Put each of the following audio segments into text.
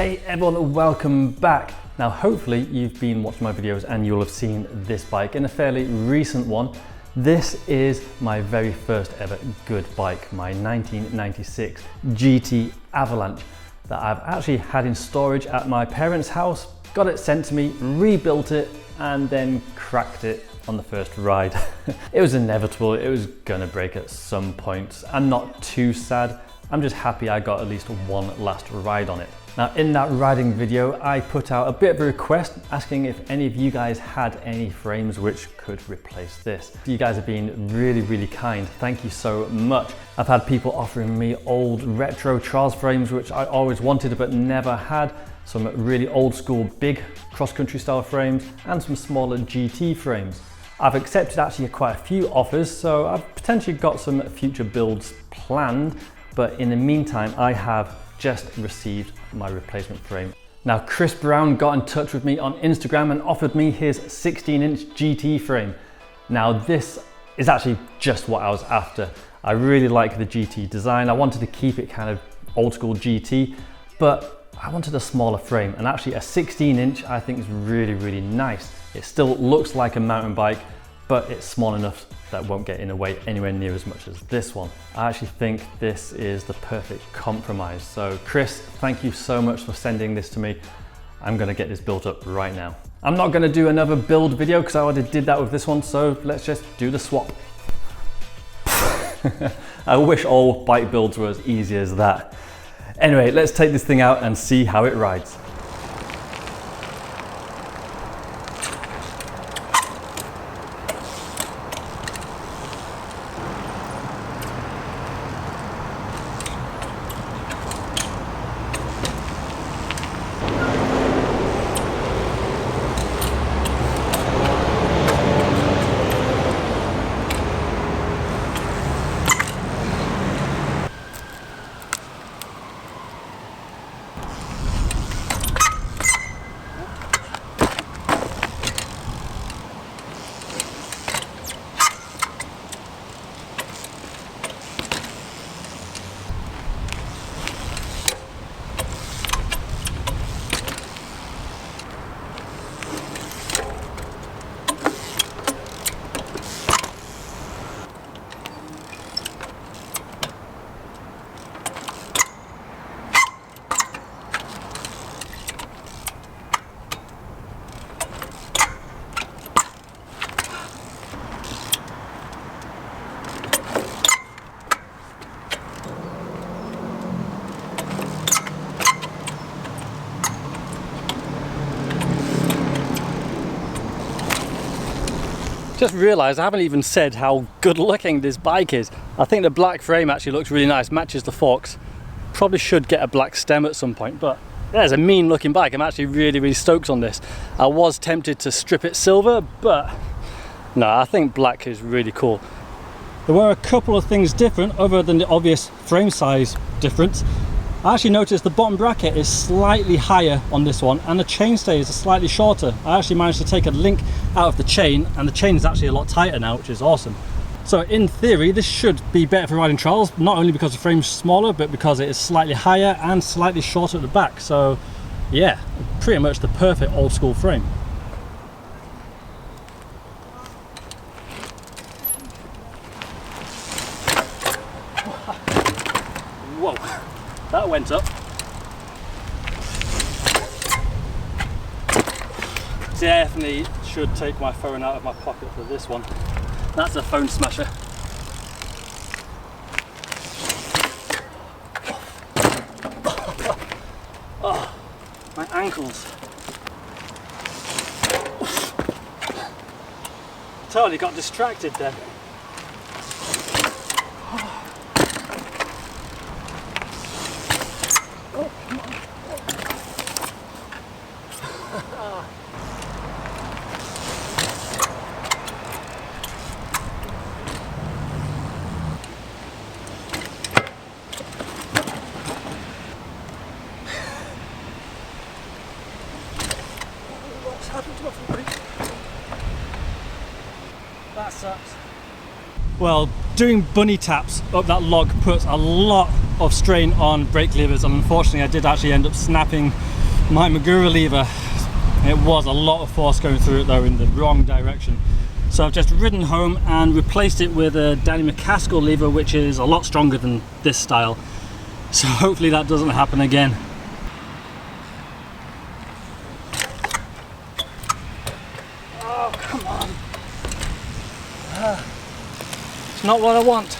Hey everyone, welcome back. Now hopefully you've been watching my videos and you'll have seen this bike in a fairly recent one. This is my very first ever good bike, my 1996 GT Avalanche that I've actually had in storage at my parents' house, got it sent to me, rebuilt it and then cracked it on the first ride. It was inevitable, it was gonna break at some point. I'm not too sad, I'm just happy I got at least one last ride on it. Now in that riding video, I put out a bit of a request asking if any of you guys had any frames which could replace this. You guys have been really kind, thank you so much. I've had people offering me old retro Charles frames which I always wanted but never had, some really old school big cross-country style frames and some smaller GT frames. I've accepted actually quite a few offers, so I've potentially got some future builds planned, but in the meantime I have just received my replacement frame. Now Chris Brown got in touch with me on Instagram and offered me his 16-inch GT frame. Now this is actually just what I was after. I really like the GT design. I wanted to keep it kind of old school GT, but I wanted a smaller frame, and actually a 16-inch I think is really nice. It still looks like a mountain bike, but it's small enough that won't get in the way anywhere near as much as this one. I actually think this is the perfect compromise. So Chris, thank you so much for sending this to me. I'm gonna get this built up right now. I'm not gonna do another build video because I already did that with this one, so let's just do the swap. I wish all bike builds were as easy as that. Anyway, let's take this thing out and see how it rides. Just realised I haven't even said how good looking this bike is. I think the black frame actually looks really nice, matches the forks. Probably should get a black stem at some point, but yeah, it's a mean looking bike. I'm actually really stoked on this. I was tempted to strip it silver, but no, I think black is really cool. There were a couple of things different other than the obvious frame size difference. I actually noticed the bottom bracket is slightly higher on this one and the chainstay is slightly shorter. I actually managed to take a link out of the chain and the chain is actually a lot tighter now, which is awesome. So in theory this should be better for riding trials, not only because the frame's smaller but because it is slightly higher and slightly shorter at the back. So yeah, pretty much the perfect old school frame. Whoa. That went up. Definitely should take my phone out of my pocket for this one. That's a phone smasher. Oh, my ankles. Totally got distracted then. That sucks. Well, doing bunny taps up that log puts a lot of strain on brake levers, and unfortunately I did actually end up snapping my Magura lever. It was a lot of force going through it though in the wrong direction. So I've just ridden home and replaced it with a Danny McCaskill lever, which is a lot stronger than this style. So hopefully that doesn't happen again. Oh, come on. It's not what I want.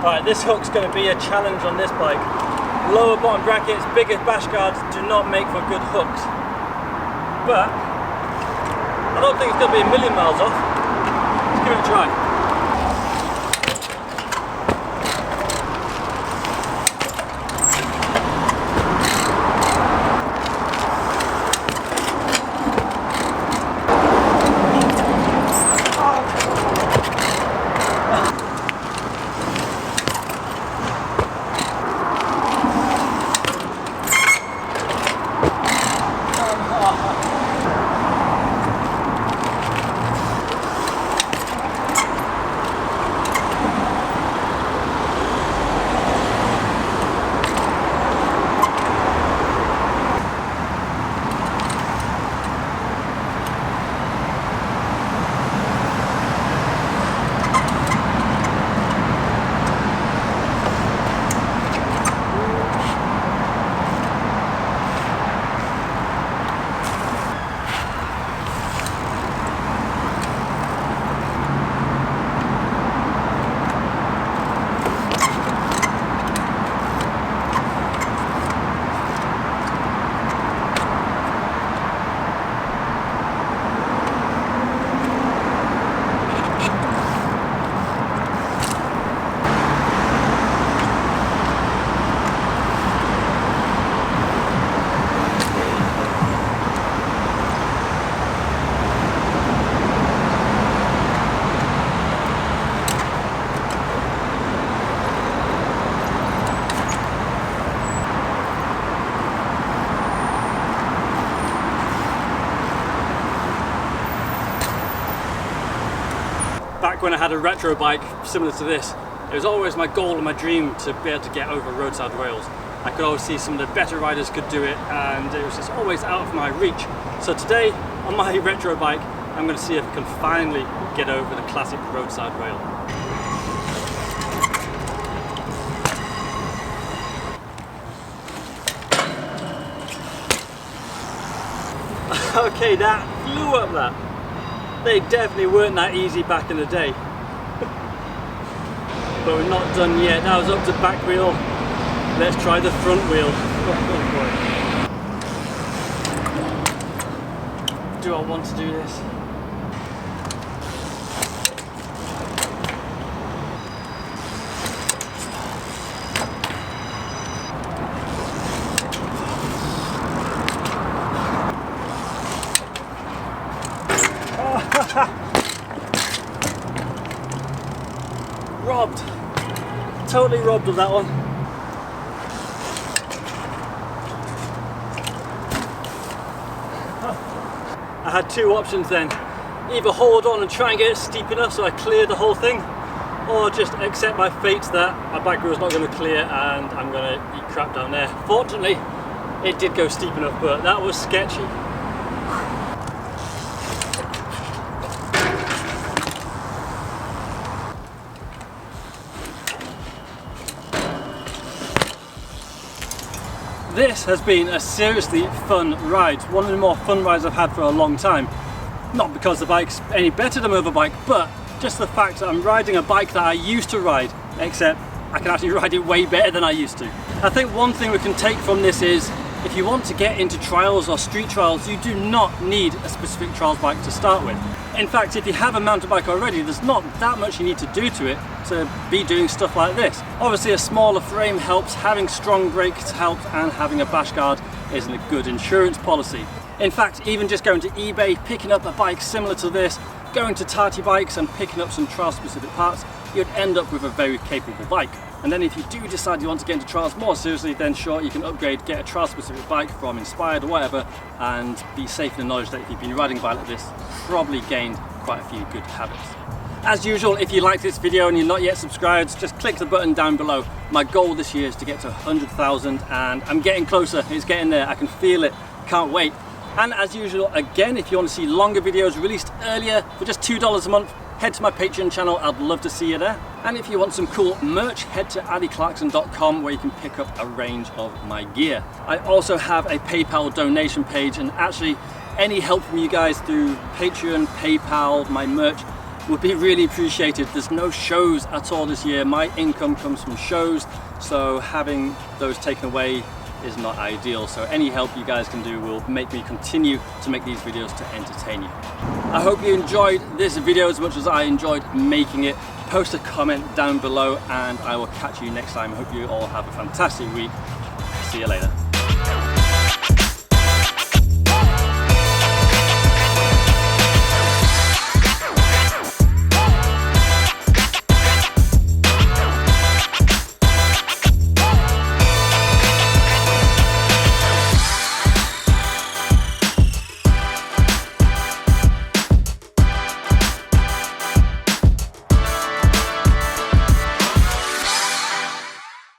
Right, this hook's going to be a challenge on this bike. Lower bottom brackets, bigger bash guards do not make for good hooks. But I don't think it's going to be a million miles off. Let's give it a try. back when I had a retro bike similar to this, it was always my goal and my dream to be able to get over roadside rails. I could always see some of the better riders could do it, and it was just always out of my reach. So today, on my retro bike, I'm going to see if I can finally get over the classic roadside rail. Okay, that flew up that. They definitely weren't that easy back in the day. But we're not done yet. That was up to back wheel. Let's try the front wheel. Oh boy. Do I want to do this? Robbed. Totally robbed of that one. I had two options then. Either hold on and try and get it steep enough so I clear the whole thing, or just accept my fate that my bike wheel is not going to clear and I'm going to eat crap down there. Fortunately, it did go steep enough, but that was sketchy. This has been a seriously fun ride. One of the more fun rides I've had for a long time. Not because the bike's any better than my other bike, but just the fact that I'm riding a bike that I used to ride, except I can actually ride it way better than I used to. I think one thing we can take from this is, if you want to get into trials or street trials, you do not need a specific trials bike to start with. In fact, if you have a mountain bike already, there's not that much you need to do to it to be doing stuff like this. Obviously a smaller frame helps, having strong brakes helps, and having a bash guard is a good insurance policy. In fact, even just going to eBay, picking up a bike similar to this, going to Tati Bikes and picking up some trial specific parts, you'd end up with a very capable bike. And then if you do decide you want to get into trials more seriously, then sure, you can upgrade, get a trial specific bike from Inspired or whatever, and be safe in the knowledge that if you've been riding a bike like this, probably gained quite a few good habits. As usual, if you like this video and you're not yet subscribed, just click the button down below. My goal this year is to get to 100,000, and I'm getting closer, it's getting there, I can feel it, can't wait. And as usual, again, if you want to see longer videos released earlier for just $2 a month, head to my Patreon channel, I'd love to see you there. And if you want some cool merch, head to Clarkson.com where you can pick up a range of my gear. I also have a PayPal donation page, and actually any help from you guys through Patreon, PayPal, my merch would be really appreciated. There's no shows at all this year. My income comes from shows, so having those taken away is not ideal. So any help you guys can do will make me continue to make these videos to entertain you. I hope you enjoyed this video as much as I enjoyed making it. Post a comment down below and I will catch you next time. I hope you all have a fantastic week. See you later.